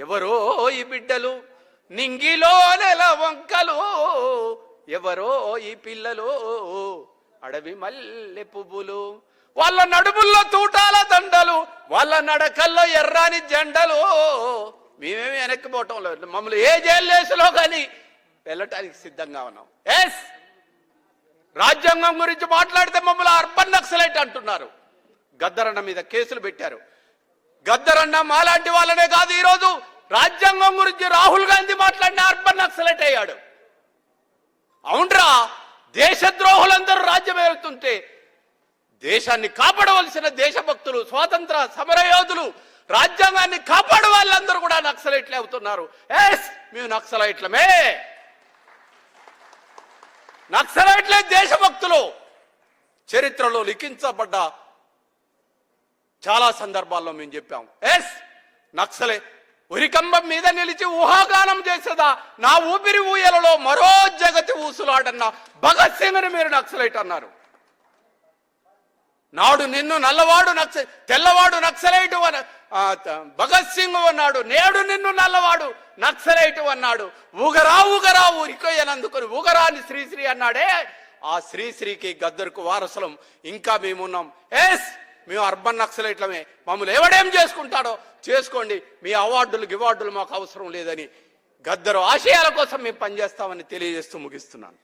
ఎవరో ఈ బిడ్డలు నింగిలో నెల వంకలు, ఎవరో ఈ పిల్లలు అడవి మల్లె పువ్వులు, వాళ్ళ నడుముల్లో తూటాల దండలు, వాళ్ళ నడకల్లో ఎర్రాని జెండలు. మేమేమి వెనక్కిపోవటం లేదు, మమ్మల్ని ఏ జైల్లేసులో కానీ వెళ్ళటానికి సిద్ధంగా ఉన్నాం. ఎస్, రాజ్యాంగం గురించి మాట్లాడితే మమ్మల్ని అర్బన్ నక్సలైట్ అంటున్నారు. గద్దరన్న మీద కేసులు పెట్టారు. గద్దరన్న మాలాంటి వాళ్ళనే కాదు, ఈరోజు రాజ్యాంగం గురించి రాహుల్ గాంధీ మాట్లాడిన అర్బన్ నక్సలైట్ అయ్యాడు. అవునరా, దేశద్రోహులందరూ రాజ్యం ఏలుతుంటే దేశాన్ని కాపాడవలసిన దేశభక్తులు, స్వాతంత్ర సమరయోధులు, రాజ్యాంగాన్ని కాపాడే వాళ్ళందరూ కూడా నక్సలైట్లే అవుతున్నారు. ఎస్, మేము నక్సలైట్లమే, నక్సలైట్లే దేశభక్తులు. చరిత్రలో లిఖించబడ్డ చాలా సందర్భాల్లో మేము చెప్పాం. ఎస్, నక్సలే ఉరికంబం మీద నిలిచి ఊహాగానం చేసేదా నా ఊపిరి ఊయలలో మరో జగతి ఊసులాడన్న భగత్ సింగ్ని మీరు నక్సలైట్ అన్నారు. నాడు నిన్ను నల్లవాడు తెల్లవాడు నక్సలైటు భగత్ సింగ్ అన్నాడు, నేడు నిన్ను నల్లవాడు నక్సలైటు అన్నాడు. ఊగరా ఊగరా ఊరికొయ్యనందుకొని ఊగరాని శ్రీశ్రీ అన్నాడే, ఆ శ్రీశ్రీకి గద్దరుకు వారసులం ఇంకా మేమున్నాం. ఎస్, మేము అర్బన్ నక్సలైట్లమే, మమ్మల్ని ఎవడేం చేసుకుంటాడో చేసుకోండి, మీ అవార్డులు గివార్డులు మాకు అవసరం లేదని గద్దరు ఆశయాల కోసం మేము పనిచేస్తామని తెలియజేస్తూ ముగిస్తున్నాను.